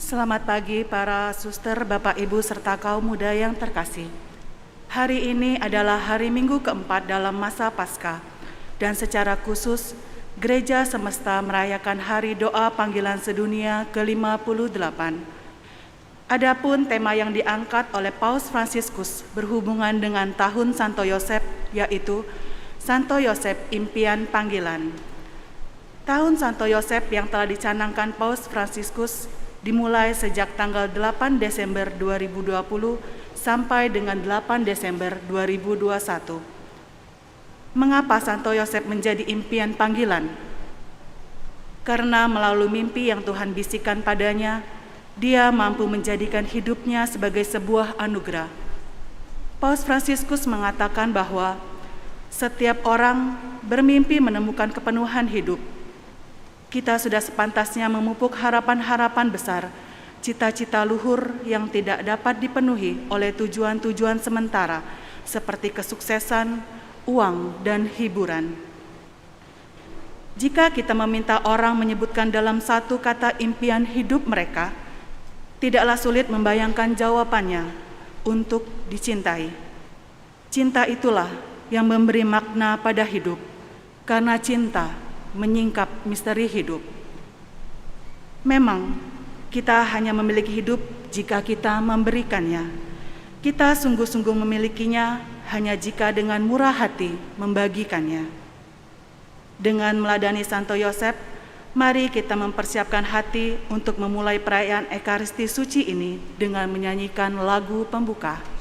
Selamat pagi para suster, Bapak, Ibu, serta kaum muda yang terkasih. Hari ini adalah hari Minggu keempat dalam masa Paskah, dan secara khusus Gereja Semesta merayakan Hari Doa Panggilan Sedunia ke-58. Adapun tema yang diangkat oleh Paus Fransiskus berhubungan dengan Tahun Santo Yosef, yaitu Santo Yosef Impian Panggilan. Tahun Santo Yosef yang telah dicanangkan Paus Fransiskus dimulai sejak tanggal 8 Desember 2020 sampai dengan 8 Desember 2021. Mengapa Santo Yosef menjadi impian panggilan? Karena melalui mimpi yang Tuhan bisikan padanya, dia mampu menjadikan hidupnya sebagai sebuah anugerah. Paus Fransiskus mengatakan bahwa setiap orang bermimpi menemukan kepenuhan hidup. Kita sudah sepantasnya memupuk harapan-harapan besar, cita-cita luhur yang tidak dapat dipenuhi oleh tujuan-tujuan sementara seperti kesuksesan, uang, dan hiburan. Jika kita meminta orang menyebutkan dalam satu kata impian hidup mereka, tidaklah sulit membayangkan jawabannya: untuk dicintai. Cinta itulah yang memberi makna pada hidup, karena cinta menyingkap misteri hidup. Memang, kita hanya memiliki hidup jika kita memberikannya. Kita sungguh-sungguh memilikinya hanya jika dengan murah hati membagikannya. Dengan meladani Santo Yosef, mari kita mempersiapkan hati untuk memulai perayaan Ekaristi Suci ini dengan menyanyikan lagu pembuka.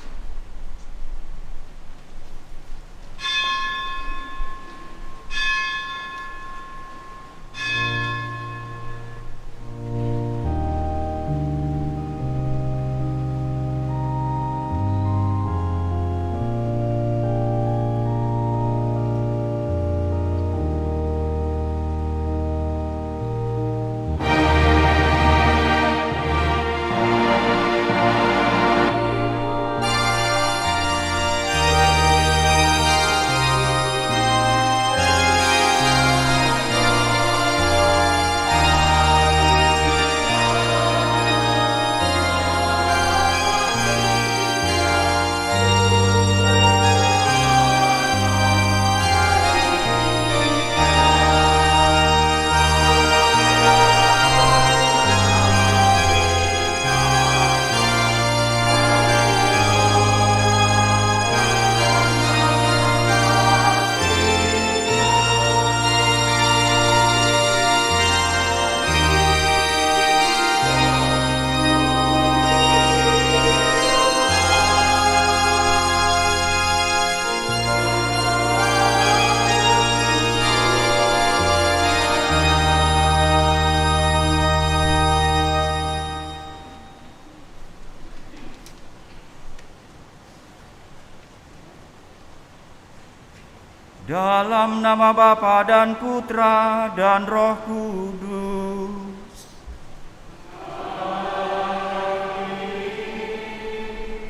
Dalam nama Bapa dan Putra dan Roh Kudus.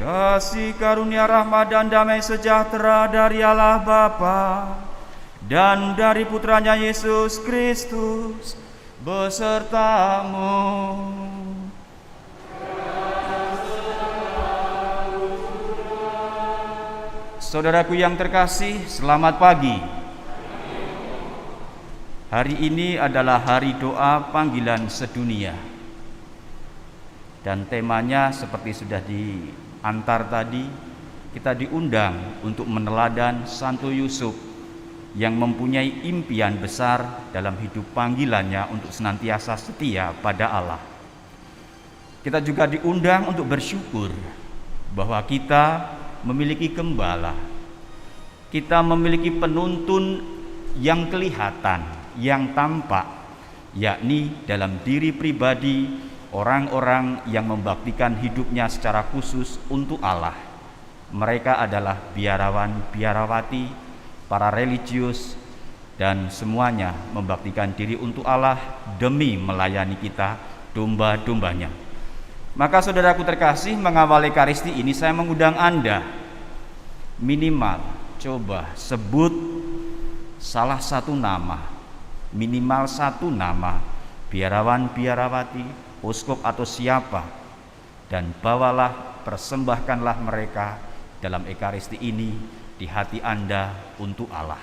Kasih karunia rahmat dan damai sejahtera dari Allah Bapa dan dari Putranya Yesus Kristus besertamu. Saudaraku yang terkasih, selamat pagi. Hari ini adalah hari doa panggilan sedunia. Dan temanya seperti sudah diantar tadi, kita diundang untuk meneladan Santo Yusuf yang mempunyai impian besar dalam hidup panggilannya untuk senantiasa setia pada Allah. Kita juga diundang untuk bersyukur bahwa kita memiliki gembala, kita memiliki penuntun yang kelihatan, yang tampak, yakni dalam diri pribadi orang-orang yang membaktikan hidupnya secara khusus untuk Allah. Mereka adalah biarawan, biarawati, para religius, dan semuanya membaktikan diri untuk Allah demi melayani kita, domba-dombanya. Maka saudaraku terkasih, mengawali Ekaristi ini saya mengundang Anda minimal coba sebut minimal satu nama biarawan biarawati, uskup atau siapa, dan bawalah, persembahkanlah mereka dalam Ekaristi ini di hati Anda untuk Allah.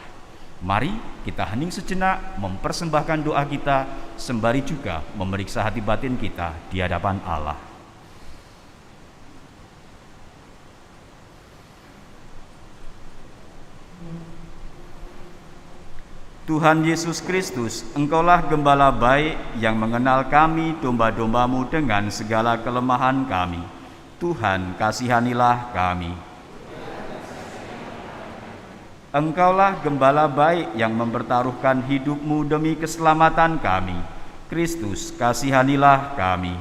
Mari kita hening sejenak mempersembahkan doa kita, sembari juga memeriksa hati batin kita di hadapan Allah. Tuhan Yesus Kristus, Engkaulah Gembala baik yang mengenal kami domba-domba-Mu dengan segala kelemahan kami. Tuhan, kasihanilah kami. Engkaulah Gembala baik yang mempertaruhkan hidup-Mu demi keselamatan kami. Kristus, kasihanilah kami.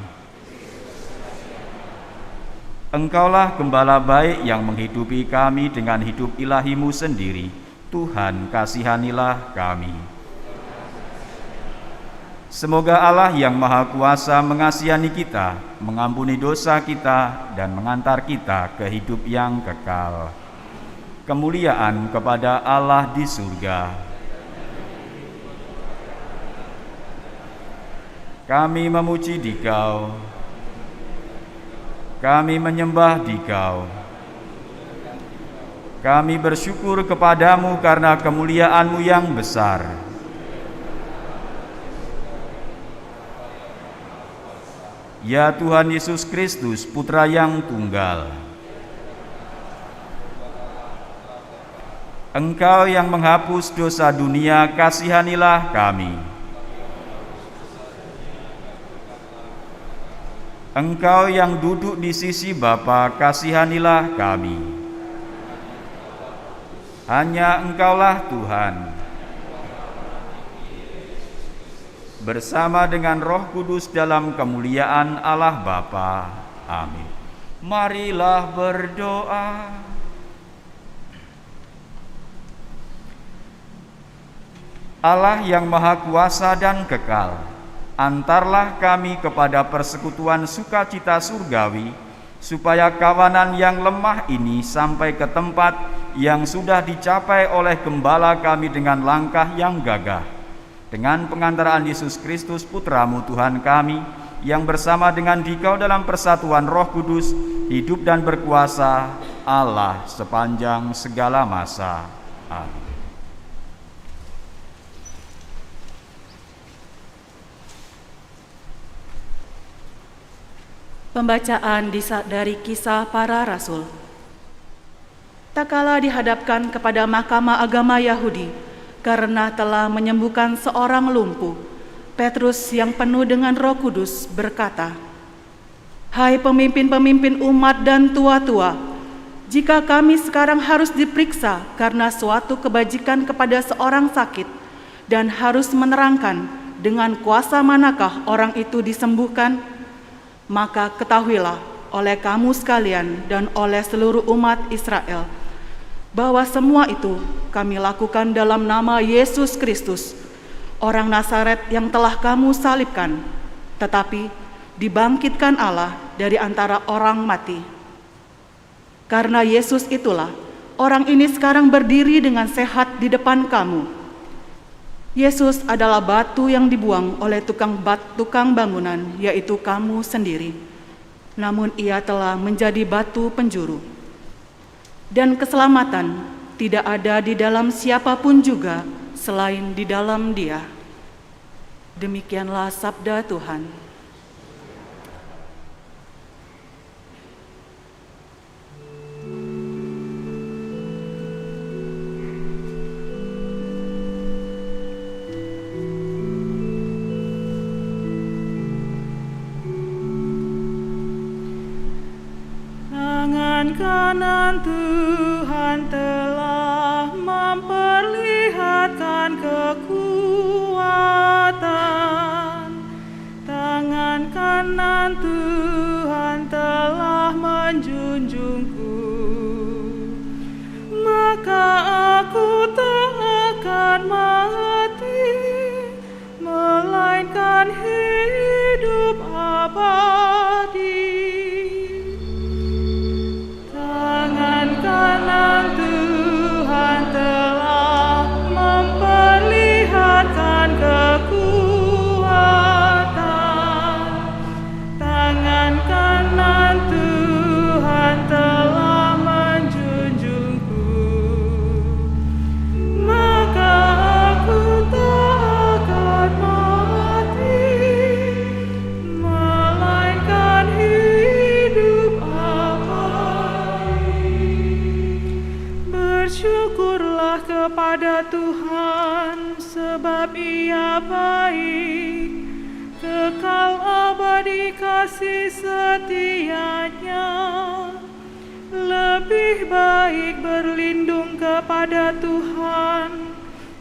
Engkaulah Gembala baik yang menghidupi kami dengan hidup ilahi-Mu sendiri. Tuhan, kasihanilah kami. Semoga Allah yang Maha Kuasa mengasihani kita, mengampuni dosa kita, dan mengantar kita ke hidup yang kekal. Kemuliaan kepada Allah di surga. Kami memuji Dikau, kami menyembah Dikau. Kami bersyukur kepadamu karena kemuliaan-Mu yang besar. Ya Tuhan Yesus Kristus, Putra yang tunggal. Engkau yang menghapus dosa dunia, kasihanilah kami. Engkau yang duduk di sisi Bapa, kasihanilah kami. Hanya Engkaulah Tuhan, bersama dengan Roh Kudus dalam kemuliaan Allah Bapa. Amin. Marilah berdoa. Allah yang Maha Kuasa dan kekal, antarlah kami kepada persekutuan sukacita surgawi, supaya kawanan yang lemah ini sampai ke tempat yang sudah dicapai oleh Gembala kami dengan langkah yang gagah. Dengan pengantaraan Yesus Kristus, Putra-Mu Tuhan kami, yang bersama dengan Dikau dalam persatuan Roh Kudus, hidup dan berkuasa Allah sepanjang segala masa. Amin. Pembacaan dari Kisah Para Rasul. Tak kala dihadapkan kepada Mahkamah Agama Yahudi karena telah menyembuhkan seorang lumpuh, Petrus yang penuh dengan Roh Kudus berkata, "Hai pemimpin-pemimpin umat dan tua-tua, jika kami sekarang harus diperiksa karena suatu kebajikan kepada seorang sakit dan harus menerangkan dengan kuasa manakah orang itu disembuhkan, maka ketahuilah oleh kamu sekalian dan oleh seluruh umat Israel, bahwa semua itu kami lakukan dalam nama Yesus Kristus, orang Nazaret yang telah kamu salibkan, tetapi dibangkitkan Allah dari antara orang mati. Karena Yesus itulah, orang ini sekarang berdiri dengan sehat di depan kamu. Yesus adalah batu yang dibuang oleh tukang bangunan, yaitu kamu sendiri. Namun ia telah menjadi batu penjuru. Dan keselamatan tidak ada di dalam siapapun juga selain di dalam Dia." Demikianlah sabda Tuhan. Tangan kanan Tuhan telah memperlihatkan kekuatan. Tangan kanan Tuhan telah menjunjungku. Maka aku tak akan mati, melainkan hidup abadi. Kanan Tuhan telah memperlihatkan kekuatan. Ia baik, kekal abadi kasih setianya. Lebih baik berlindung kepada Tuhan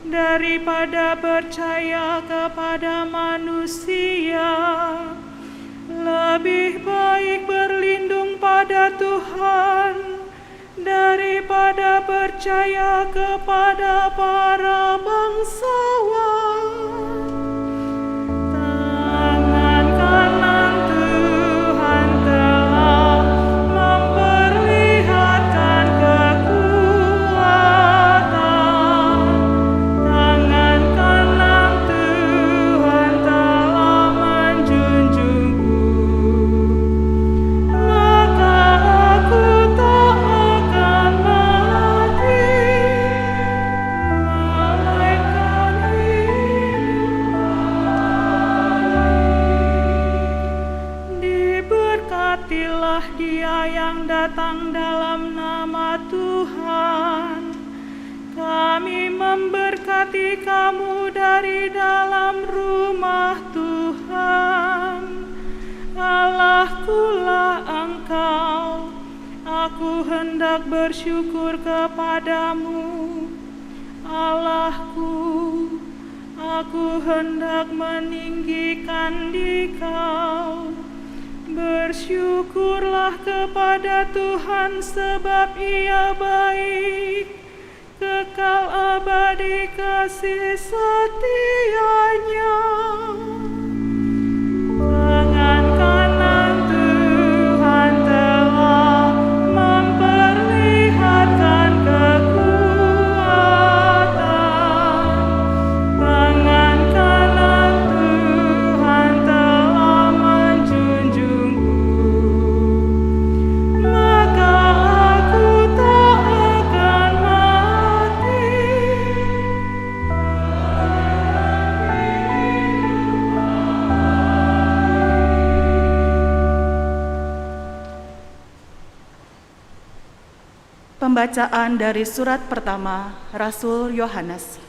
daripada percaya kepada manusia. Lebih baik berlindung pada Tuhan daripada percaya kepada para bangsawan. Tangan kanan Tuhan telah memperlihatkan kekuatan. Tangan kanan Tuhan telah menjunjungku. Maka aku tak akan mati, melainkan hidup. Diberkatilah Dia yang datang dalam nama Tuhan. Kami memberkati kamu dari dalam rumah Tuhan. Allahkulah Engkau, aku hendak bersyukur kepadamu. Allahku, aku hendak meninggikan Dikau. Bersyukurlah kepada Tuhan sebab Ia baik, kekal abadi kasih setianya. Tangan kanan Tuhan telah memperlihatkan kekuatan. Tangan kanan Tuhan telah menjunjungku. Maka aku tak akan mati. Pembacaan dari surat pertama Rasul Yohanes.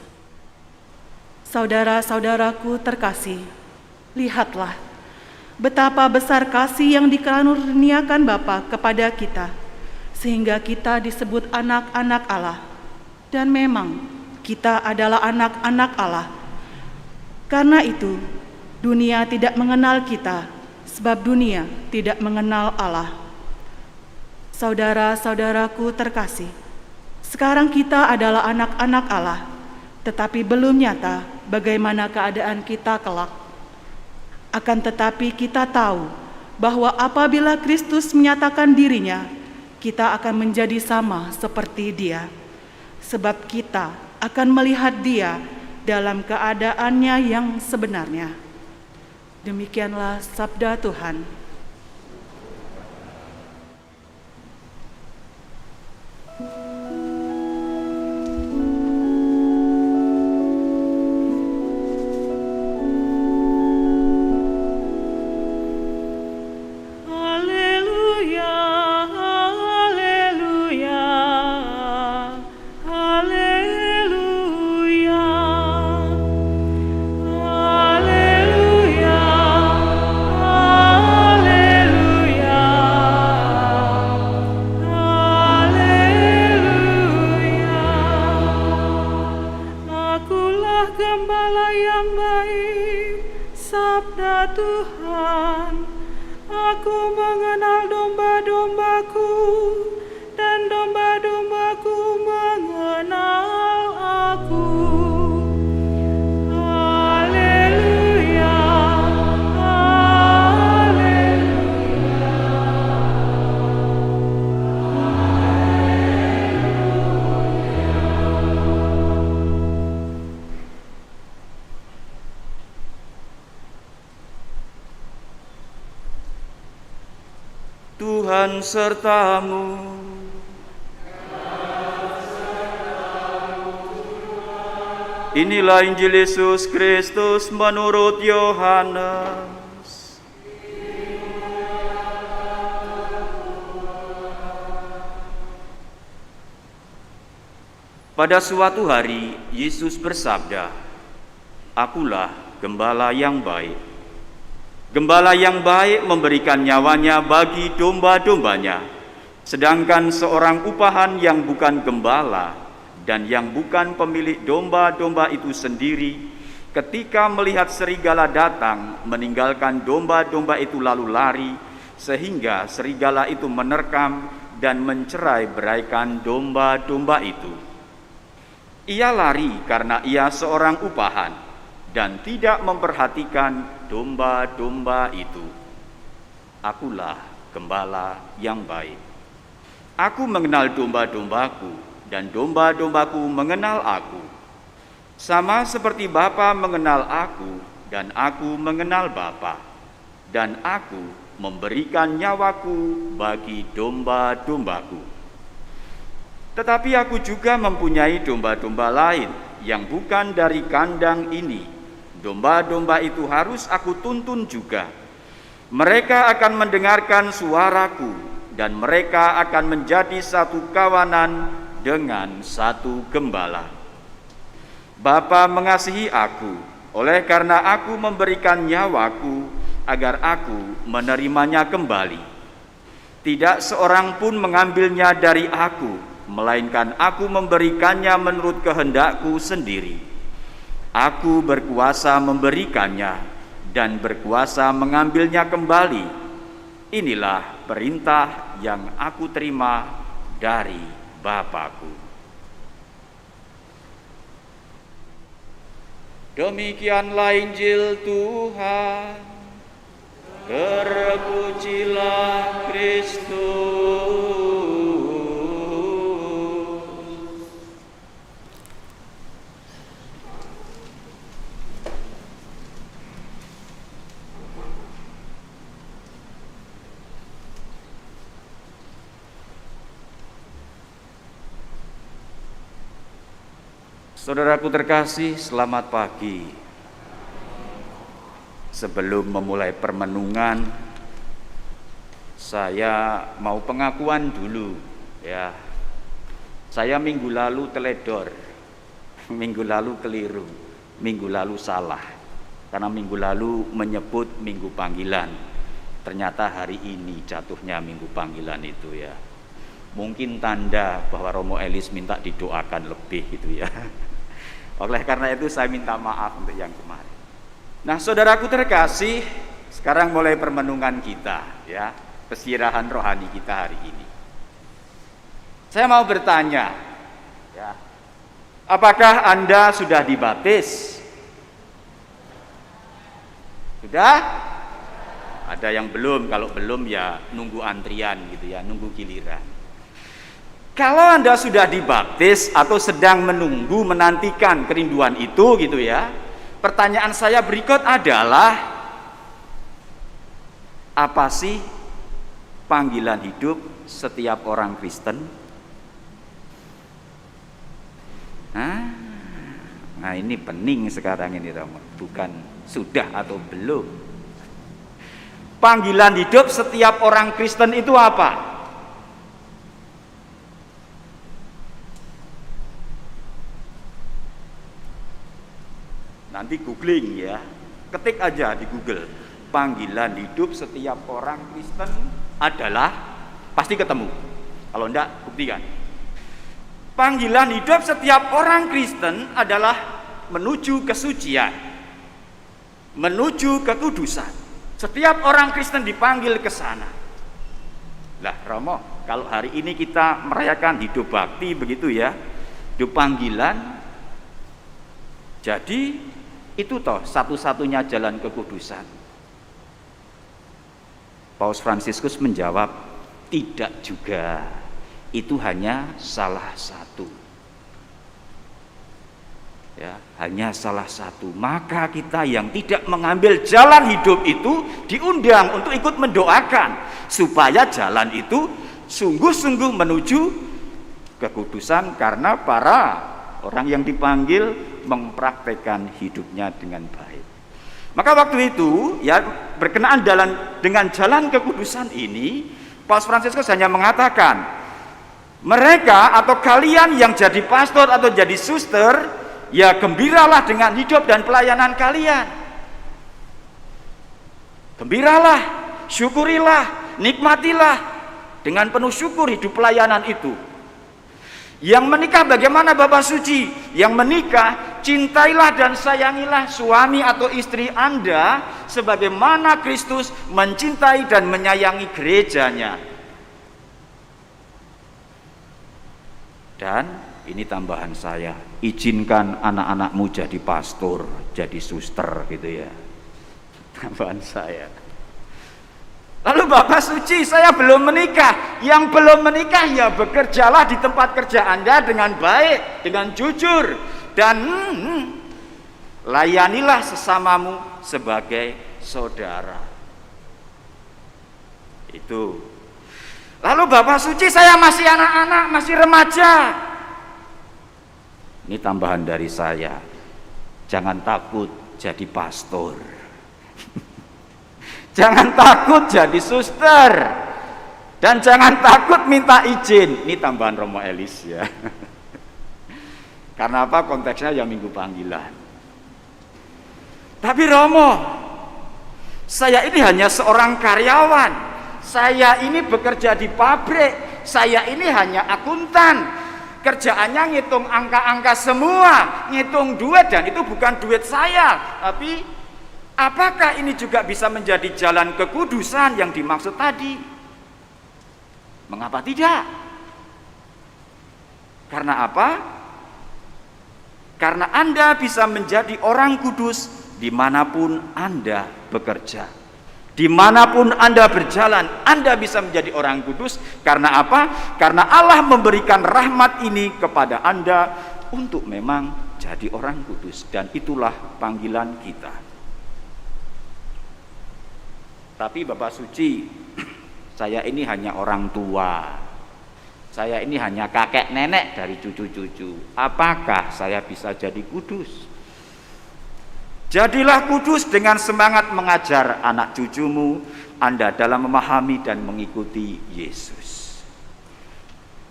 Saudara-saudaraku terkasih, lihatlah betapa besar kasih yang dikaruniakan Bapa kepada kita, sehingga kita disebut anak-anak Allah. Dan memang kita adalah anak-anak Allah. Karena itu, dunia tidak mengenal kita, sebab dunia tidak mengenal Allah. Saudara-saudaraku terkasih, sekarang kita adalah anak-anak Allah, tetapi belum nyata bagaimana keadaan kita kelak. Akan tetapi kita tahu bahwa apabila Kristus menyatakan dirinya, kita akan menjadi sama seperti Dia, sebab kita akan melihat Dia dalam keadaannya yang sebenarnya. Demikianlah sabda Tuhan. Gembala yang baik, sabda Tuhan. Aku mengenal domba-dombaku, dan domba-dombaku mengenal aku. Haleluya, Tuhan sertamu. Inilah Injil Yesus Kristus menurut Yohanes. Pada suatu hari, Yesus bersabda, Akulah gembala yang baik. Gembala yang baik memberikan nyawanya bagi domba-dombanya. Sedangkan seorang upahan yang bukan gembala dan yang bukan pemilik domba-domba itu sendiri, ketika melihat serigala datang, meninggalkan domba-domba itu lalu lari, sehingga serigala itu menerkam dan mencerai-beraikan domba-domba itu. Ia lari karena ia seorang upahan dan tidak memperhatikan domba-domba itu. Akulah gembala yang baik. Aku mengenal domba-dombaku dan domba-dombaku mengenal aku. Sama seperti Bapa mengenal aku dan aku mengenal Bapa, dan aku memberikan nyawaku bagi domba-dombaku. Tetapi aku juga mempunyai domba-domba lain yang bukan dari kandang ini. Domba-domba itu harus aku tuntun juga. Mereka akan mendengarkan suaraku, dan mereka akan menjadi satu kawanan dengan satu gembala. Bapa mengasihi aku, oleh karena aku memberikan nyawaku, agar aku menerimanya kembali. Tidak seorang pun mengambilnya dari aku, melainkan aku memberikannya menurut kehendakku sendiri. Aku berkuasa memberikannya dan berkuasa mengambilnya kembali. Inilah perintah yang aku terima dari Bapa-Ku. Demikianlah Injil Tuhan. Terpujilah Kristus. Saudaraku terkasih, selamat pagi. Sebelum memulai permenungan, saya mau pengakuan dulu ya. Saya minggu lalu teledor, minggu lalu keliru, minggu lalu salah. Karena minggu lalu menyebut minggu panggilan. Ternyata hari ini jatuhnya minggu panggilan itu ya. Mungkin tanda bahwa Romo Elis minta didoakan lebih gitu ya. Oleh karena itu saya minta maaf untuk yang kemarin. Nah, saudaraku terkasih, sekarang mulai permenungan kita ya, pesirahan rohani kita hari ini. Saya mau bertanya ya, apakah Anda sudah dibaptis? Sudah? Ada yang belum, kalau belum ya nunggu antrian gitu ya, nunggu giliran. Kalau Anda sudah dibaptis atau sedang menunggu, menantikan kerinduan itu gitu ya, pertanyaan saya berikut adalah, apa sih panggilan hidup setiap orang Kristen? Nah ini pening sekarang ini Romo, bukan sudah atau belum. Panggilan hidup setiap orang Kristen itu apa? Nanti googling ya, ketik aja di Google, panggilan hidup setiap orang Kristen adalah, pasti ketemu. Kalau enggak, buktikan. Panggilan hidup setiap orang Kristen adalah menuju kesucian, menuju kekudusan. Setiap orang Kristen dipanggil ke sana. Lah Romo, kalau hari ini kita merayakan hidup bakti begitu ya, hidup panggilan, jadi itu toh satu-satunya jalan kekudusan. Paus Fransiskus menjawab, tidak juga. Itu hanya salah satu. Ya, hanya salah satu. Maka kita yang tidak mengambil jalan hidup itu diundang untuk ikut mendoakan supaya jalan itu sungguh-sungguh menuju kekudusan, karena para orang yang dipanggil mempraktekkan hidupnya dengan baik. Maka waktu itu ya, berkenaan dengan jalan kekudusan ini, Paus Fransiskus hanya mengatakan, mereka atau kalian yang jadi pastor atau jadi suster ya gembiralah dengan hidup dan pelayanan kalian. Gembiralah, syukurilah, nikmatilah dengan penuh syukur hidup pelayanan itu. Yang menikah bagaimana Bapak Suci? Yang menikah, cintailah dan sayangilah suami atau istri Anda sebagaimana Kristus mencintai dan menyayangi gerejanya. Dan ini tambahan saya, izinkan anak-anakmu jadi pastor, jadi suster gitu ya. Tambahan saya. Lalu Bapak Suci, saya belum menikah. Yang belum menikah ya bekerjalah di tempat kerja Anda dengan baik, dengan jujur, dan layanilah sesamamu sebagai saudara. Itu. Lalu Bapak Suci, saya masih anak-anak, masih remaja. Ini tambahan dari saya. Jangan takut jadi pastor. Jangan takut jadi suster. Dan jangan takut minta izin. Ini tambahan Romo Elis ya. Karena apa? Konteksnya ya minggu panggilan. Tapi Romo, saya ini hanya seorang karyawan. Saya ini bekerja di pabrik. Saya ini hanya akuntan. Kerjaannya ngitung angka-angka semua, ngitung duit, dan itu bukan duit saya. Tapi apakah ini juga bisa menjadi jalan kekudusan yang dimaksud tadi? Mengapa tidak? Karena apa? Karena Anda bisa menjadi orang kudus dimanapun Anda bekerja. Dimanapun Anda berjalan, Anda bisa menjadi orang kudus. Karena apa? Karena Allah memberikan rahmat ini kepada Anda untuk memang jadi orang kudus. Dan itulah panggilan kita. Tapi Bapak Suci, saya ini hanya orang tua. Saya ini hanya kakek nenek dari cucu-cucu. Apakah saya bisa jadi kudus? Jadilah kudus dengan semangat mengajar anak cucumu Anda dalam memahami dan mengikuti Yesus.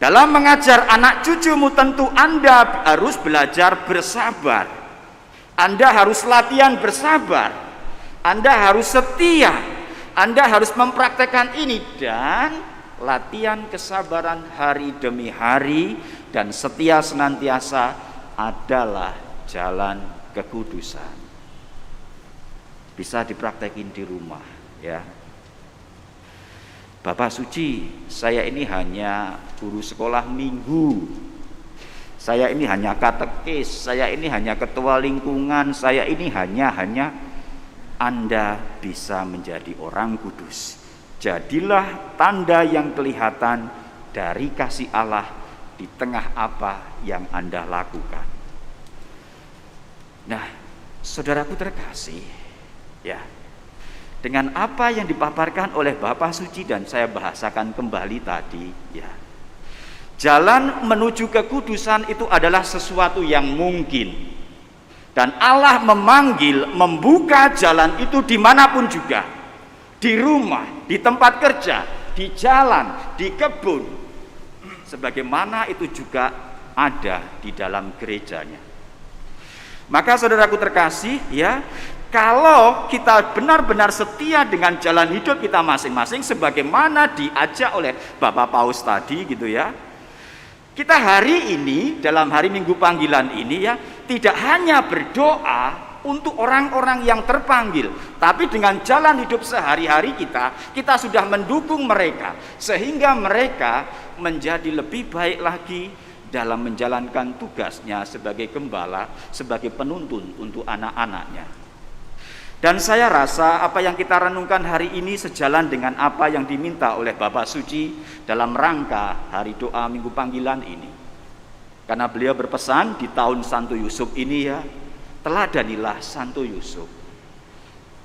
Dalam mengajar anak cucumu tentu Anda harus belajar bersabar. Anda harus latihan bersabar. Anda harus setia. Anda harus mempraktekkan ini, dan latihan kesabaran hari demi hari dan setia senantiasa adalah jalan kekudusan. Bisa dipraktekin di rumah ya. Bapak Suci, saya ini hanya guru sekolah minggu. Saya ini hanya katekis, saya ini hanya ketua lingkungan, saya ini hanya Anda bisa menjadi orang kudus. Jadilah tanda yang kelihatan dari kasih Allah di tengah apa yang Anda lakukan. Nah, saudaraku terkasih, ya, dengan apa yang dipaparkan oleh Bapak Suci dan saya bahasakan kembali tadi, ya, jalan menuju kekudusan itu adalah sesuatu yang mungkin. Dan Allah memanggil, membuka jalan itu dimanapun juga. Di rumah, di tempat kerja, di jalan, di kebun. Sebagaimana itu juga ada di dalam gerejanya. Maka saudaraku terkasih, ya, kalau kita benar-benar setia dengan jalan hidup kita masing-masing, sebagaimana diajak oleh Bapak Paus tadi gitu ya, kita hari ini, dalam hari Minggu Panggilan ini ya, tidak hanya berdoa untuk orang-orang yang terpanggil, tapi dengan jalan hidup sehari-hari kita sudah mendukung mereka, sehingga mereka menjadi lebih baik lagi dalam menjalankan tugasnya sebagai gembala, sebagai penuntun untuk anak-anaknya. Dan saya rasa apa yang kita renungkan hari ini sejalan dengan apa yang diminta oleh Bapak Suci dalam rangka hari doa Minggu Panggilan ini. Karena beliau berpesan di tahun Santo Yusuf ini ya, teladanilah Santo Yusuf.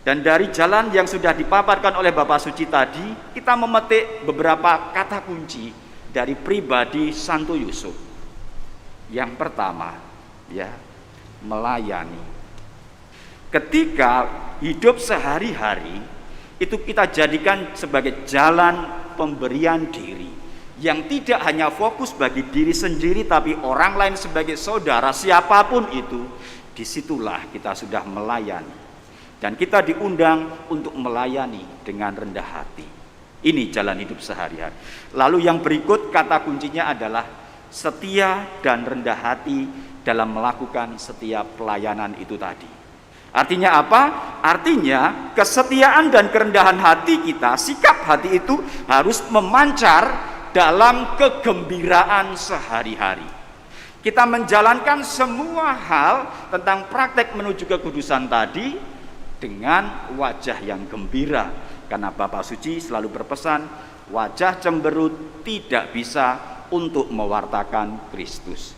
Dan dari jalan yang sudah dipaparkan oleh Bapak Suci tadi, kita memetik beberapa kata kunci dari pribadi Santo Yusuf. Yang pertama, ya, melayani. Ketika hidup sehari-hari itu kita jadikan sebagai jalan pemberian diri, yang tidak hanya fokus bagi diri sendiri tapi orang lain sebagai saudara, siapapun itu, disitulah kita sudah melayani. Dan kita diundang untuk melayani dengan rendah hati. Ini jalan hidup sehari-hari. Lalu yang berikut kata kuncinya adalah setia dan rendah hati dalam melakukan setiap pelayanan itu tadi. Artinya apa? Artinya kesetiaan dan kerendahan hati kita, sikap hati itu harus memancar dalam kegembiraan sehari-hari. Kita menjalankan semua hal tentang praktek menuju kekudusan tadi dengan wajah yang gembira. Karena Bapak Suci selalu berpesan, wajah cemberut tidak bisa untuk mewartakan Kristus.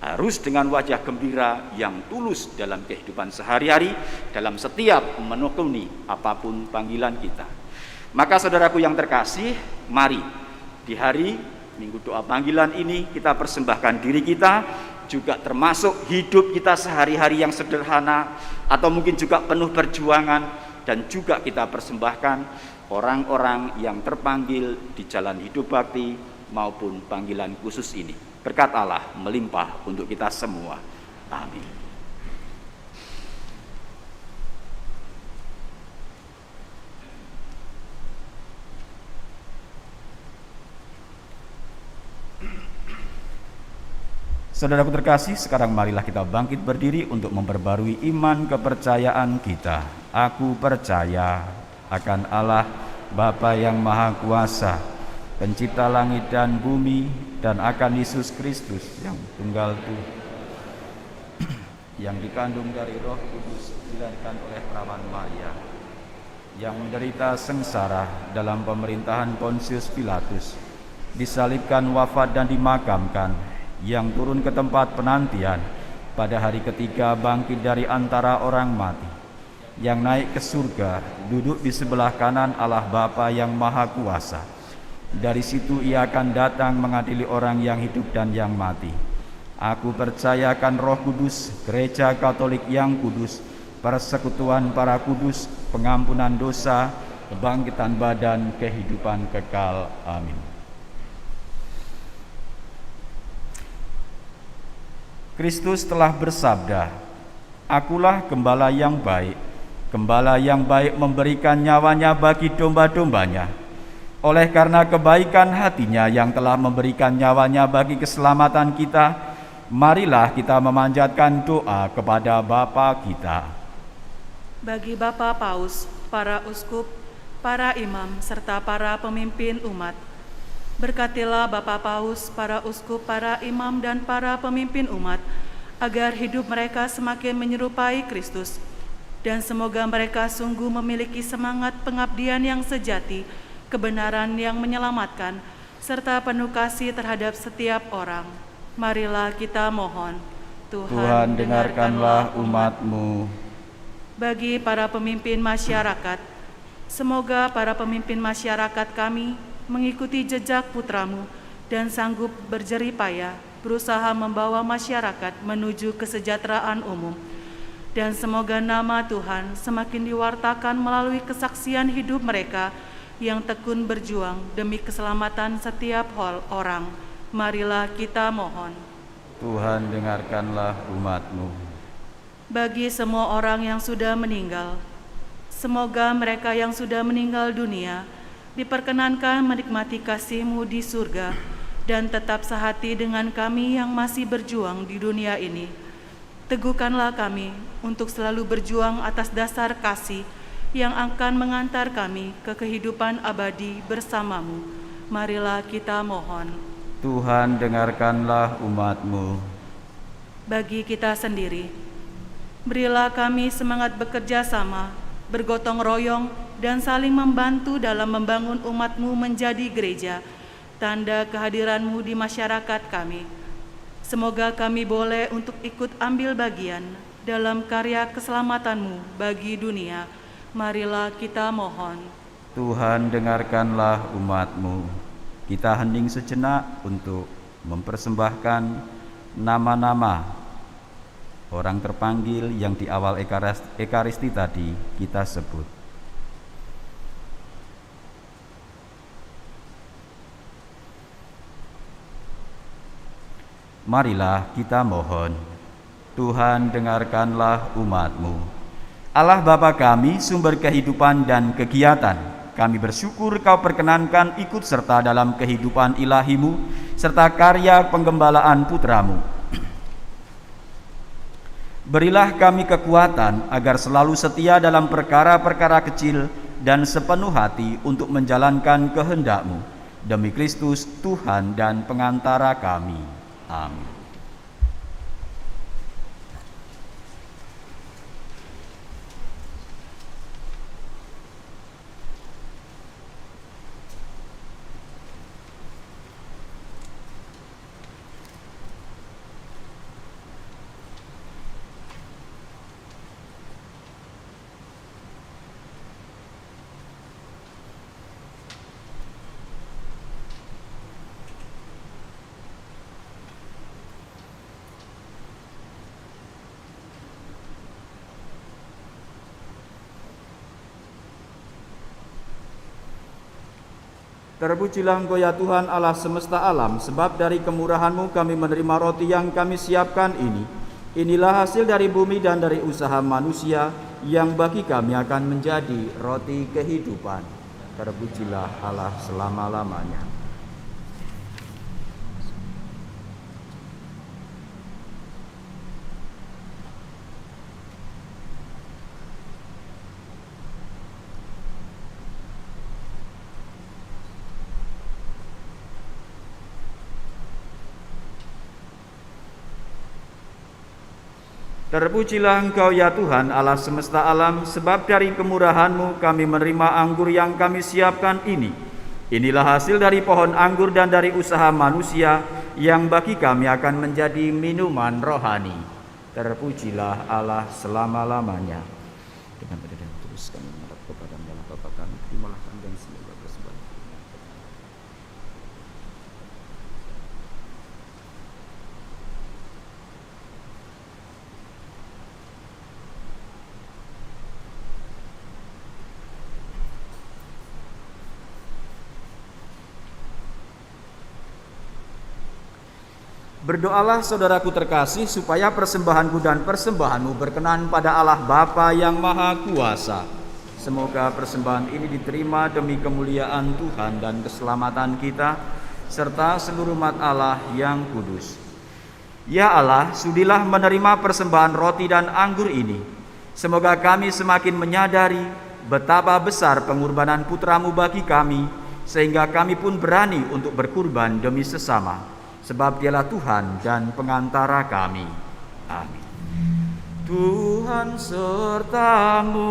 Harus dengan wajah gembira yang tulus dalam kehidupan sehari-hari, dalam setiap menekuni apapun panggilan kita. Maka saudaraku yang terkasih, mari di hari Minggu Doa Panggilan ini kita persembahkan diri kita, juga termasuk hidup kita sehari-hari yang sederhana atau mungkin juga penuh perjuangan, dan juga kita persembahkan orang-orang yang terpanggil di jalan hidup bakti maupun panggilan khusus ini. Berkat Allah melimpah untuk kita semua. Amin. Saudaraku terkasih, sekarang marilah kita bangkit berdiri untuk memperbarui iman kepercayaan kita. Aku percaya akan Allah, Bapa yang Maha Kuasa, Pencipta langit dan bumi, dan akan Yesus Kristus yang tunggal Tuhan, yang dikandung dari Roh Kudus, dilahirkan oleh perawan Maria, yang menderita sengsara dalam pemerintahan Pontius Pilatus, disalibkan, wafat dan dimakamkan, yang turun ke tempat penantian, pada hari ketiga bangkit dari antara orang mati, yang naik ke surga, duduk di sebelah kanan Allah Bapa yang Maha Kuasa. Dari situ Ia akan datang mengadili orang yang hidup dan yang mati. Aku percaya akan Roh Kudus, Gereja Katolik yang kudus, persekutuan para kudus, pengampunan dosa, kebangkitan badan, kehidupan kekal. Amin. Kristus telah bersabda, "Akulah gembala yang baik. Gembala yang baik memberikan nyawanya bagi domba-dombanya. Oleh karena kebaikan hatinya yang telah memberikan nyawanya bagi keselamatan kita, marilah kita memanjatkan doa kepada Bapa kita." Bagi Bapak Paus, para uskup, para imam, serta para pemimpin umat, berkatilah Bapak Paus, para uskup, para imam, dan para pemimpin umat, agar hidup mereka semakin menyerupai Kristus, dan semoga mereka sungguh memiliki semangat pengabdian yang sejati, kebenaran yang menyelamatkan, serta penuh kasih terhadap setiap orang. Marilah kita mohon. Tuhan, dengarkanlah umat-Mu. Bagi para pemimpin masyarakat, semoga para pemimpin masyarakat kami mengikuti jejak putra-Mu dan sanggup berjerih payah berusaha membawa masyarakat menuju kesejahteraan umum. Dan semoga nama Tuhan semakin diwartakan melalui kesaksian hidup mereka yang tekun berjuang demi keselamatan setiap orang. Marilah kita mohon. Tuhan, dengarkanlah umat-Mu. Bagi semua orang yang sudah meninggal, semoga mereka yang sudah meninggal dunia diperkenankan menikmati kasih-Mu di surga dan tetap sehati dengan kami yang masih berjuang di dunia ini. Teguhkanlah kami untuk selalu berjuang atas dasar kasih yang akan mengantar kami ke kehidupan abadi bersama-Mu. Marilah kita mohon. Tuhan, dengarkanlah umat-Mu. Bagi kita sendiri, berilah kami semangat bekerja sama, bergotong royong, dan saling membantu dalam membangun umat-Mu menjadi gereja, tanda kehadiran-Mu di masyarakat kami. Semoga kami boleh untuk ikut ambil bagian dalam karya keselamatan-Mu bagi dunia. Marilah kita mohon. Tuhan, dengarkanlah umat-Mu. Kita hening sejenak untuk mempersembahkan nama-nama orang terpanggil yang di awal Ekaristi tadi kita sebut. Marilah kita mohon. Tuhan, dengarkanlah umat-Mu. Allah Bapa kami, sumber kehidupan dan kegiatan, kami bersyukur Kau perkenankan ikut serta dalam kehidupan ilahi-Mu serta karya penggembalaan putra-Mu. Berilah kami kekuatan agar selalu setia dalam perkara-perkara kecil dan sepenuh hati untuk menjalankan kehendak-Mu. Demi Kristus, Tuhan dan pengantara kami. Amin. Terpujilah Engkau ya Tuhan Allah semesta alam, sebab dari kemurahan-Mu kami menerima roti yang kami siapkan ini. Inilah hasil dari bumi dan dari usaha manusia, yang bagi kami akan menjadi roti kehidupan. Terpujilah Allah selama-lamanya. Terpujilah Engkau ya Tuhan Allah semesta alam, sebab dari kemurahan-Mu kami menerima anggur yang kami siapkan ini. Inilah hasil dari pohon anggur dan dari usaha manusia, yang bagi kami akan menjadi minuman rohani. Terpujilah Allah selama-lamanya. Dengan dan terus kami menghadap kepada Allah Bapa kami, terimalah kami dan semoga persembahan. Berdoalah saudaraku terkasih, supaya persembahanku dan persembahanmu berkenan pada Allah Bapa yang Maha Kuasa. Semoga persembahan ini diterima demi kemuliaan Tuhan dan keselamatan kita, serta seluruh umat Allah yang kudus. Ya Allah, sudilah menerima persembahan roti dan anggur ini. Semoga kami semakin menyadari betapa besar pengorbanan putra-Mu bagi kami, sehingga kami pun berani untuk berkurban demi sesama. Sebab Dialah Tuhan dan pengantara kami. Amin. Tuhan serta-Mu.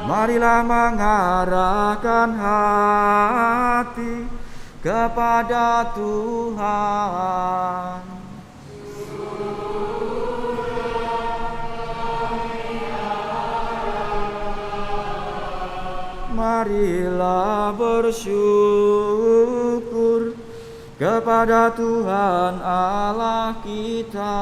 Marilah mengarahkan hati kepada Tuhan. Marilah bersyukur kepada Tuhan Allah kita.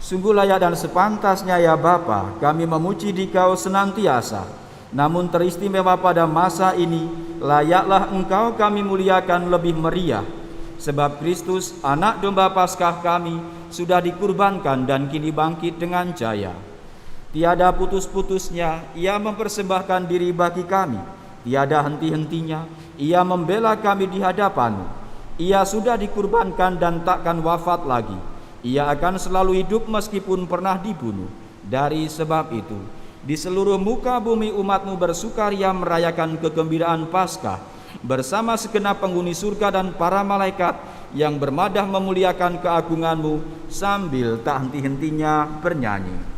Sungguh layak dan sepantasnya ya Bapa, kami memuji Dikau senantiasa. Namun teristimewa pada masa ini, layaklah Engkau kami muliakan lebih meriah. Sebab Kristus, anak domba Paskah kami, sudah dikurbankan dan kini bangkit dengan jaya. Tiada putus-putusnya Ia mempersembahkan diri bagi kami. Tiada henti-hentinya Ia membela kami di hadapan-Mu. Ia sudah dikurbankan dan takkan wafat lagi. Ia akan selalu hidup meskipun pernah dibunuh. Dari sebab itu, di seluruh muka bumi umat-Mu bersukaria merayakan kegembiraan Paskah bersama segenap penghuni surga dan para malaikat yang bermadah memuliakan keagungan-Mu sambil tak henti-hentinya bernyanyi.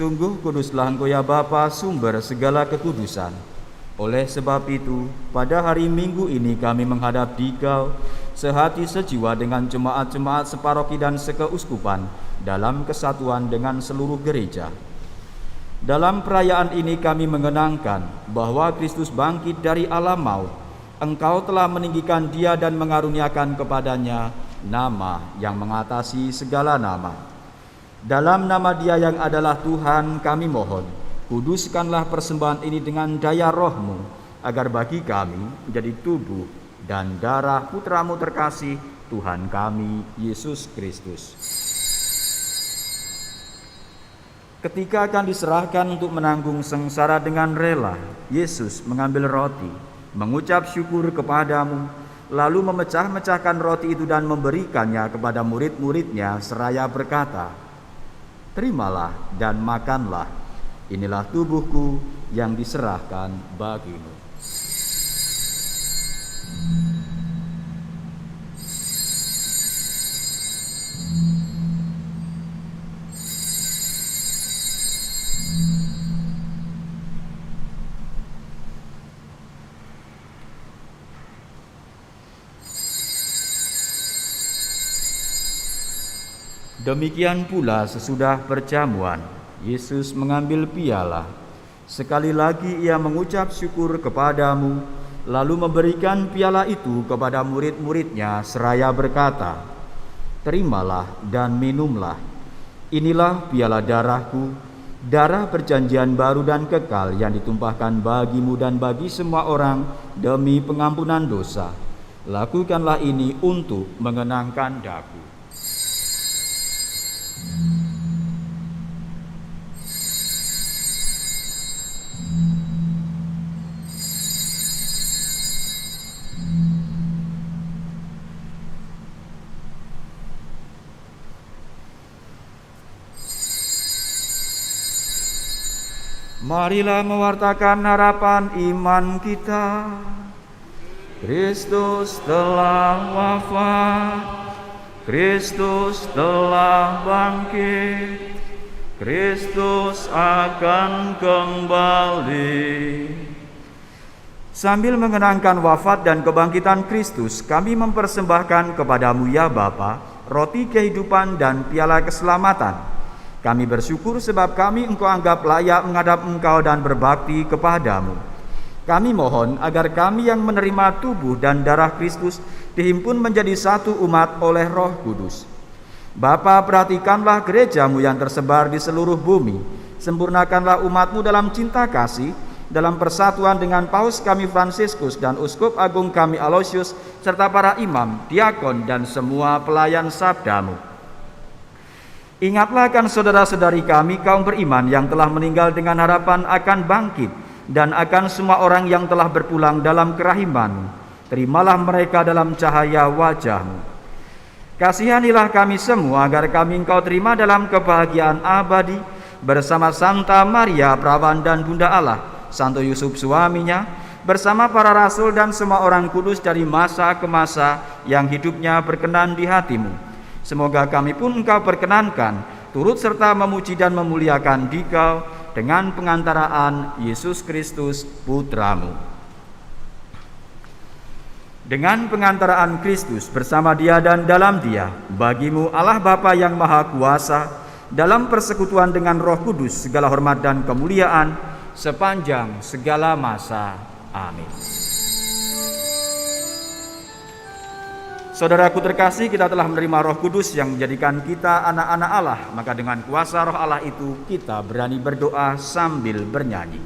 Sungguh kuduslah Engkau ya Bapa, sumber segala kekudusan. Oleh sebab itu, pada hari Minggu ini kami menghadap Dikau sehati sejiwa dengan jemaat-jemaat separoki dan sekeuskupan dalam kesatuan dengan seluruh gereja. Dalam perayaan ini kami mengenangkan bahwa Kristus bangkit dari alam maut. Engkau telah meninggikan Dia dan mengaruniakan kepadanya nama yang mengatasi segala nama. Dalam nama Dia yang adalah Tuhan, kami mohon, kuduskanlah persembahan ini dengan daya roh-Mu, agar bagi kami menjadi tubuh dan darah Putra-Mu terkasih, Tuhan kami, Yesus Kristus. Ketika akan diserahkan untuk menanggung sengsara dengan rela, Yesus mengambil roti, mengucap syukur kepadamu, lalu memecah-mecahkan roti itu dan memberikannya kepada murid-muridnya seraya berkata, "Terimalah dan makanlah, inilah tubuhku yang diserahkan bagimu." Demikian pula sesudah perjamuan, Yesus mengambil piala. Sekali lagi Ia mengucap syukur kepadamu, lalu memberikan piala itu kepada murid-muridnya seraya berkata, "Terimalah dan minumlah. Inilah piala darahku, darah perjanjian baru dan kekal yang ditumpahkan bagimu dan bagi semua orang demi pengampunan dosa. Lakukanlah ini untuk mengenangkan daku." Marilah mewartakan harapan iman kita. Kristus telah wafat, Kristus telah bangkit, Kristus akan kembali. Sambil mengenangkan wafat dan kebangkitan Kristus, kami mempersembahkan kepadamu ya Bapa, roti kehidupan dan piala keselamatan. Kami bersyukur sebab kami Engkau anggap layak menghadap Engkau dan berbakti kepadamu. Kami mohon agar kami yang menerima tubuh dan darah Kristus dihimpun menjadi satu umat oleh Roh Kudus. Bapa, perhatikanlah gereja-Mu yang tersebar di seluruh bumi. Sempurnakanlah umat-Mu dalam cinta kasih, dalam persatuan dengan Paus kami Fransiskus dan Uskup Agung kami Aloysius, serta para imam, diakon, dan semua pelayan sabda-Mu. Ingatlah akan saudara-saudari kami kaum beriman yang telah meninggal dengan harapan akan bangkit, dan akan semua orang yang telah berpulang dalam kerahiman-Mu. Terimalah mereka dalam cahaya wajah-Mu. Kasihanilah kami semua agar kami Engkau terima dalam kebahagiaan abadi bersama Santa Maria Perawan dan Bunda Allah, Santo Yusuf suaminya, bersama para rasul dan semua orang kudus dari masa ke masa yang hidupnya berkenan di hati-Mu. Semoga kami pun Engkau perkenankan turut serta memuji dan memuliakan Dikau dengan pengantaraan Yesus Kristus Putra-Mu. Dengan pengantaraan Kristus bersama Dia dan dalam Dia, bagi-Mu Allah Bapa yang Maha Kuasa, dalam persekutuan dengan Roh Kudus segala hormat dan kemuliaan sepanjang segala masa. Amin. Saudaraku terkasih, kita telah menerima Roh Kudus yang menjadikan kita anak-anak Allah. Maka dengan kuasa Roh Allah itu kita berani berdoa sambil bernyanyi.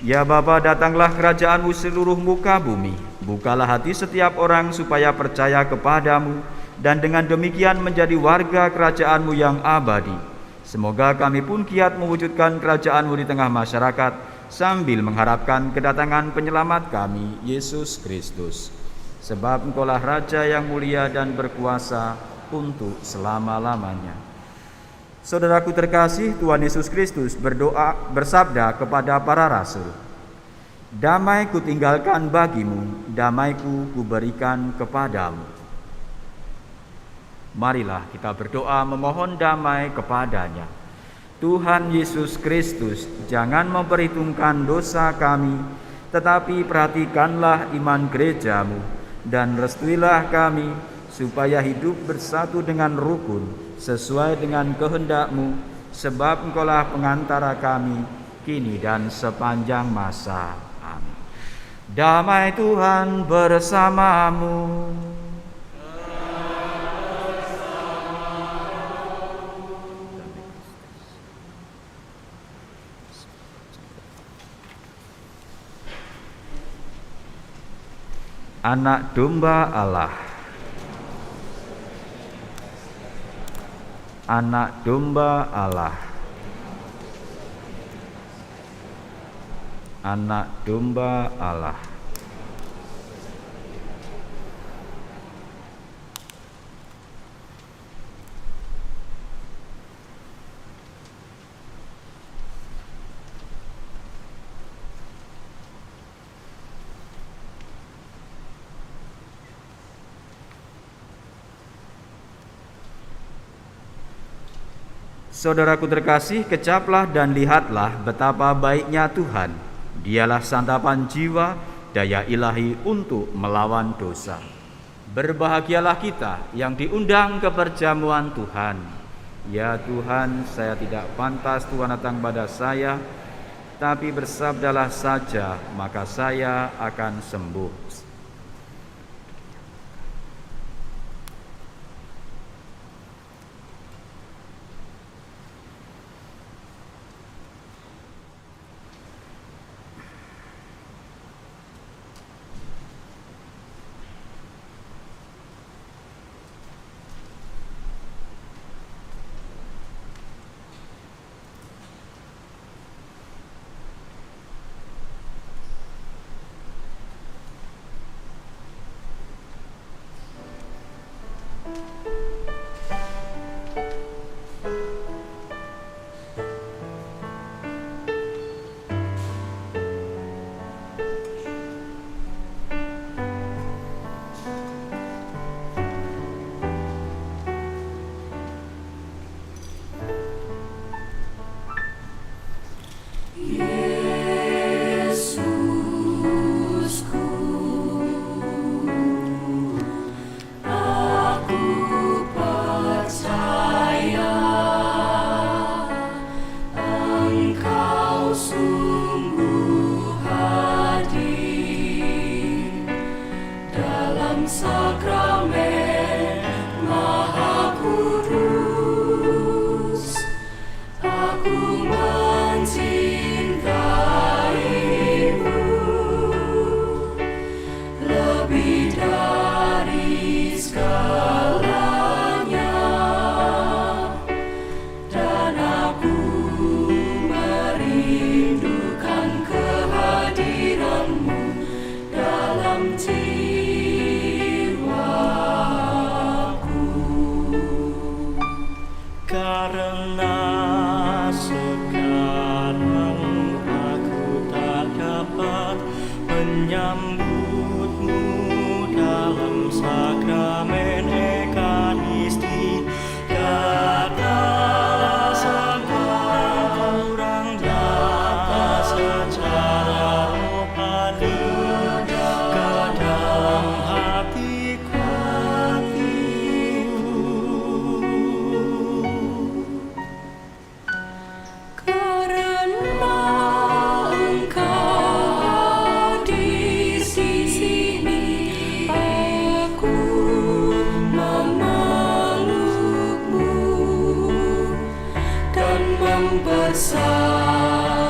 Ya Bapa, datanglah kerajaan-Mu seluruh muka bumi. Bukalah hati setiap orang supaya percaya kepadamu, dan dengan demikian menjadi warga kerajaan-Mu yang abadi. Semoga kami pun giat mewujudkan kerajaan-Mu di tengah masyarakat, sambil mengharapkan kedatangan penyelamat kami, Yesus Kristus. Sebab Engkaulah Raja yang mulia dan berkuasa untuk selama-lamanya. Saudaraku terkasih, Tuhan Yesus Kristus bersabda kepada para rasul, "Damai kutinggalkan bagimu, damaiku kuberikan kepadamu." Marilah kita berdoa memohon damai kepadanya. Tuhan Yesus Kristus, jangan memperhitungkan dosa kami, tetapi perhatikanlah iman gerejamu, dan restuilah kami supaya hidup bersatu dengan rukun sesuai dengan kehendak-Mu, sebab Engkaulah pengantara kami kini dan sepanjang masa. Amin. Damai Tuhan bersamamu. Anak domba Allah. Anak domba Allah. Anak domba Allah. Saudaraku terkasih, kecaplah dan lihatlah betapa baiknya Tuhan. Dialah santapan jiwa, daya ilahi untuk melawan dosa. Berbahagialah kita yang diundang ke perjamuan Tuhan. Ya Tuhan, saya tidak pantas Tuhan datang pada saya, tapi bersabdalah saja, maka saya akan sembuh.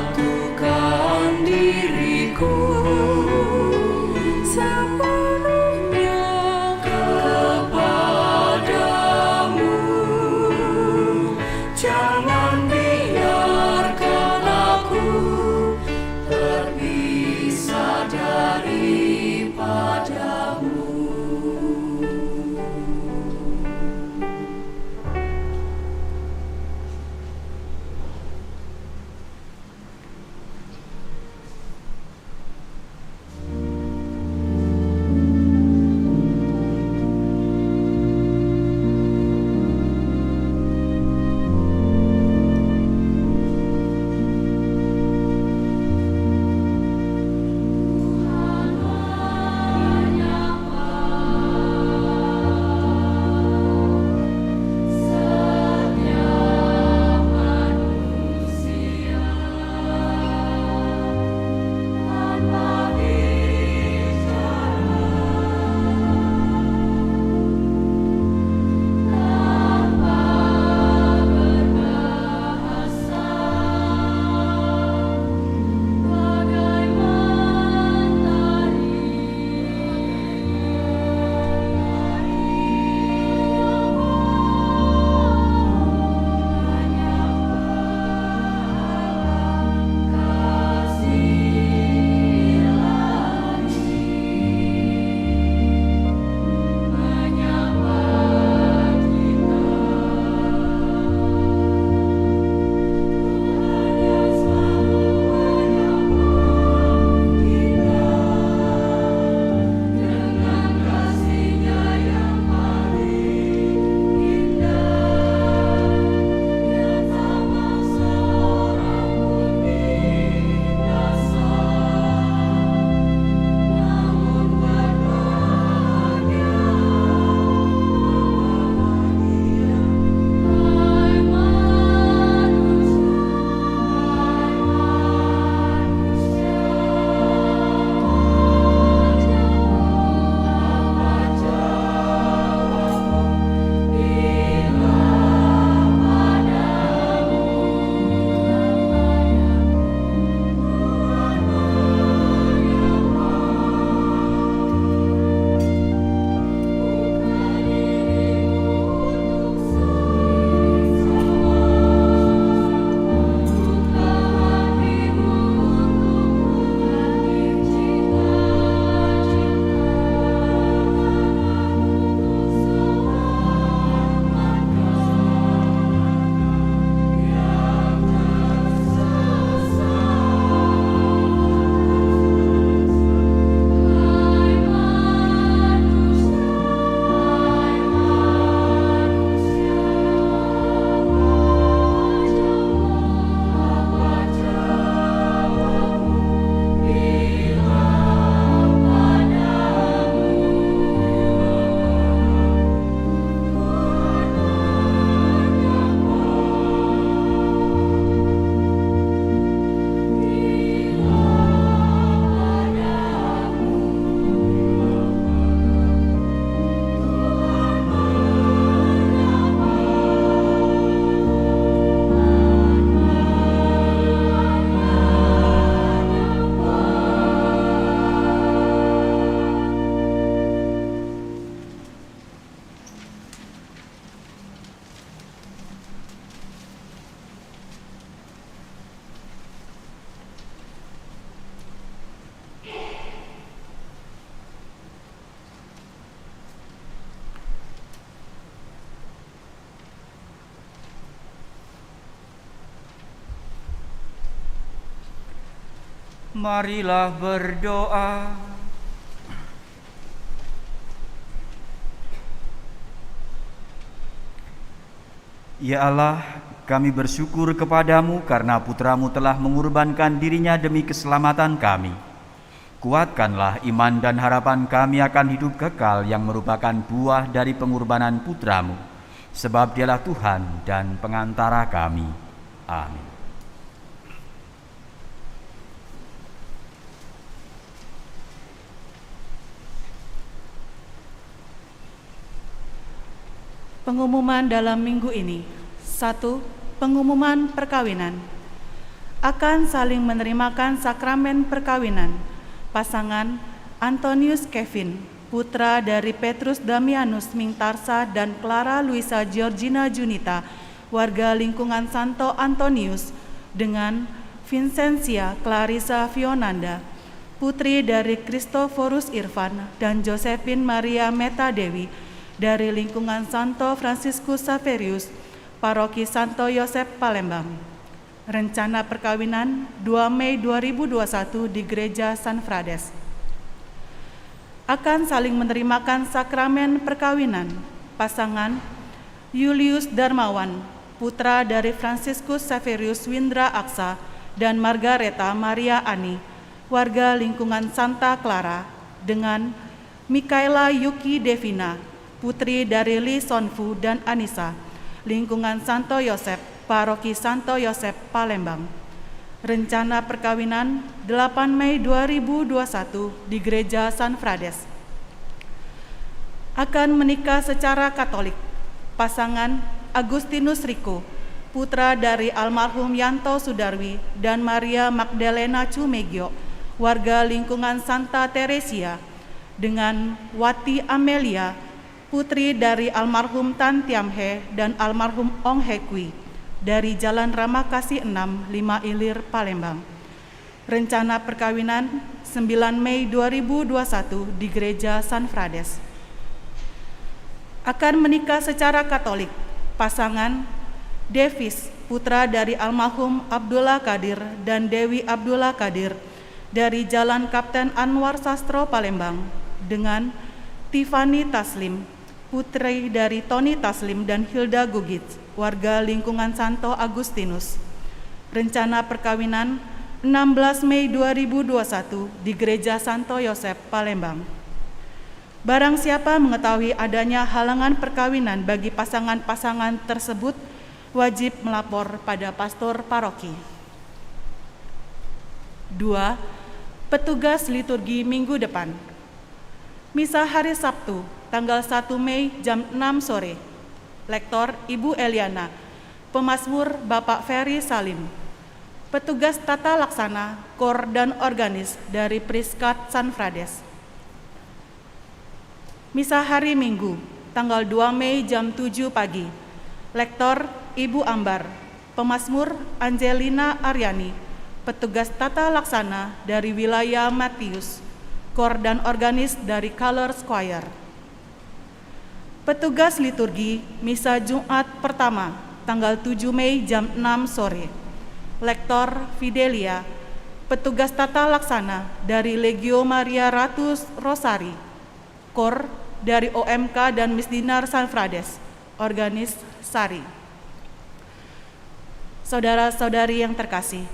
Bersatukan diri Marilah berdoa. Ya Allah, kami bersyukur kepadamu karena putramu telah mengorbankan dirinya demi keselamatan kami. Kuatkanlah iman dan harapan kami akan hidup kekal yang merupakan buah dari pengorbanan putramu, sebab dialah Tuhan dan pengantara kami. Amin. Pengumuman dalam minggu ini. 1. Pengumuman perkawinan. Akan saling menerimakan sakramen perkawinan pasangan Antonius Kevin, putra dari Petrus Damianus Mingtarsa dan Clara Luisa Georgina Junita, warga lingkungan Santo Antonius, dengan Vincentia Clarissa Fionanda, putri dari Christophorus Irfan dan Josephine Maria Meta Dewi, dari lingkungan Santo Franciscus Saverius, Paroki Santo Yosep Palembang. Rencana perkawinan 2 Mei 2021 di Gereja San Frades. Akan saling menerimakan sakramen perkawinan pasangan Julius Darmawan, putra dari Franciscus Saverius Windra Aksa dan Margareta Maria Ani, warga lingkungan Santa Clara, dengan Mikaela Yuki Devina, putri dari Li Sonfu dan Anissa, lingkungan Santo Yosep, Paroki Santo Yosep Palembang. Rencana perkawinan 8 Mei 2021 di Gereja San Frades. Akan menikah secara Katolik pasangan Agustinus Riko, putra dari almarhum Yanto Sudarwi dan Maria Magdalena Cumegio, warga lingkungan Santa Teresia, dengan Wati Amelia, putri dari almarhum Tan Tiam He dan almarhum Ong He Kui, dari Jalan Ramakasih 6, 5 Ilir, Palembang. Rencana perkawinan 9 Mei 2021 di Gereja San Frades. Akan menikah secara Katolik pasangan Davis, putra dari almarhum Abdullah Kadir dan Dewi Abdullah Kadir, dari Jalan Kapten Anwar Sastro, Palembang, dengan Tiffany Taslim, putri dari Tony Taslim dan Hilda Gugit, warga lingkungan Santo Agustinus. Rencana perkawinan 16 Mei 2021 di Gereja Santo Yosep, Palembang. Barang siapa mengetahui adanya halangan perkawinan bagi pasangan-pasangan tersebut, wajib melapor pada pastor paroki. 2. Petugas liturgi minggu depan. Misa hari Sabtu, tanggal 1 Mei jam 6 sore. Lektor Ibu Eliana, Pemazmur Bapak Ferry Salim. Petugas tata laksana, kor dan organis dari Priskat San Frades. Misa hari Minggu, tanggal 2 Mei jam 7 pagi. Lektor Ibu Ambar, Pemazmur Angelina Aryani, petugas tata laksana dari wilayah Matius, kor dan organis dari Colors Choir. Petugas liturgi Misa Jumat pertama, tanggal 7 Mei jam 6 sore. Lektor Fidelia, petugas tata laksana dari Legio Maria Ratus Rosari, kor dari OMK dan Misdinar San Frades, organis Sari. Saudara-saudari yang terkasih,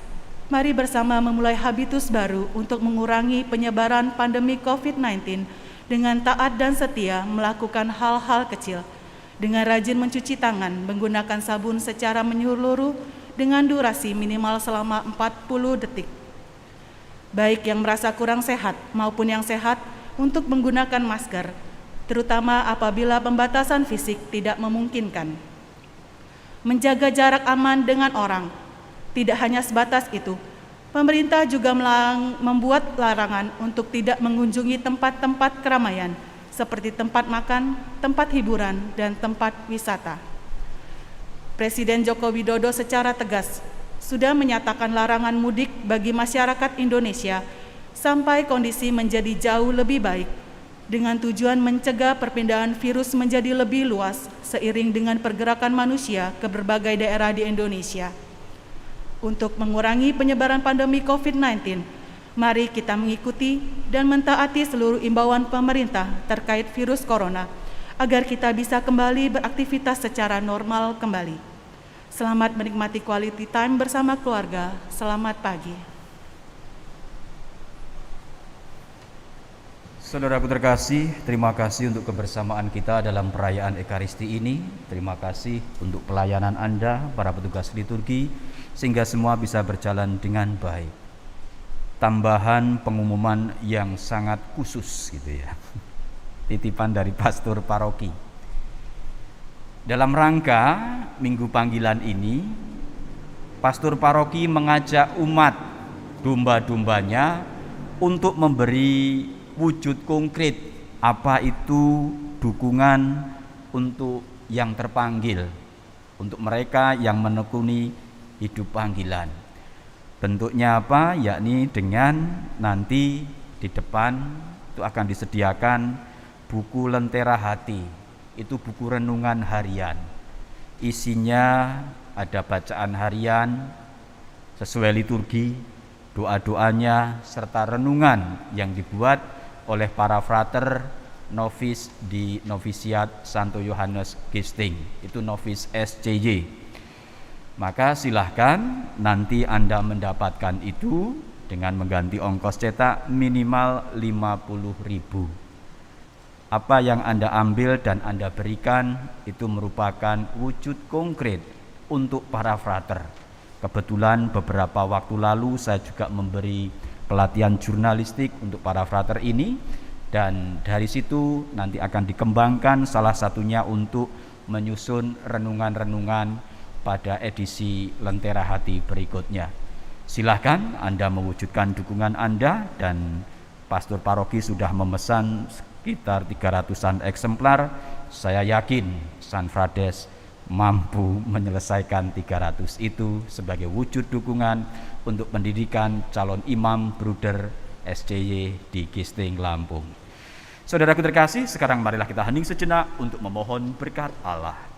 mari bersama memulai habitus baru untuk mengurangi penyebaran pandemi COVID-19 dengan taat dan setia melakukan hal-hal kecil, dengan rajin mencuci tangan menggunakan sabun secara menyeluruh dengan durasi minimal selama 40 detik. Baik yang merasa kurang sehat maupun yang sehat untuk menggunakan masker, terutama apabila pembatasan fisik tidak memungkinkan. Menjaga jarak aman dengan orang. Tidak hanya sebatas itu, pemerintah juga membuat larangan untuk tidak mengunjungi tempat-tempat keramaian seperti tempat makan, tempat hiburan, dan tempat wisata. Presiden Joko Widodo secara tegas sudah menyatakan larangan mudik bagi masyarakat Indonesia sampai kondisi menjadi jauh lebih baik, dengan tujuan mencegah perpindahan virus menjadi lebih luas seiring dengan pergerakan manusia ke berbagai daerah di Indonesia. Untuk mengurangi penyebaran pandemi COVID-19, Mari kita mengikuti dan mentaati seluruh imbauan pemerintah terkait virus corona, agar kita bisa kembali beraktivitas secara normal kembali. Selamat menikmati quality time bersama keluarga. Selamat pagi. Saudaraku terkasih, terima kasih untuk kebersamaan kita dalam perayaan Ekaristi ini. Terima kasih untuk pelayanan Anda, para petugas liturgi, sehingga semua bisa berjalan dengan baik. Tambahan pengumuman yang sangat khusus gitu ya. Titipan dari pastor paroki. Dalam rangka Minggu Panggilan ini, pastor paroki mengajak umat domba-dombanya untuk memberi wujud konkret apa itu dukungan untuk yang terpanggil, untuk mereka yang menekuni hidup panggilan. Bentuknya apa? Yakni dengan nanti di depan itu akan disediakan buku Lentera Hati. Itu buku renungan harian. Isinya ada bacaan harian sesuai liturgi, doa-doanya serta renungan yang dibuat oleh para frater novis di novisiat Santo Yohanes Gisting, itu novis SCY. Maka silahkan nanti Anda mendapatkan itu dengan mengganti ongkos cetak minimal 50.000. Apa yang Anda ambil dan Anda berikan itu merupakan wujud konkret untuk para frater. Kebetulan beberapa waktu lalu saya juga memberi pelatihan jurnalistik untuk para frater ini, dan dari situ nanti akan dikembangkan salah satunya untuk menyusun renungan-renungan pada edisi Lentera Hati berikutnya. Silahkan Anda mewujudkan dukungan Anda, dan pastor paroki sudah memesan sekitar 300-an eksemplar. Saya yakin San Frades mampu menyelesaikan 300 itu sebagai wujud dukungan untuk pendidikan calon imam Bruder SCY di Gisting, Lampung. Saudaraku terkasih, sekarang marilah kita hening sejenak untuk memohon berkat Allah.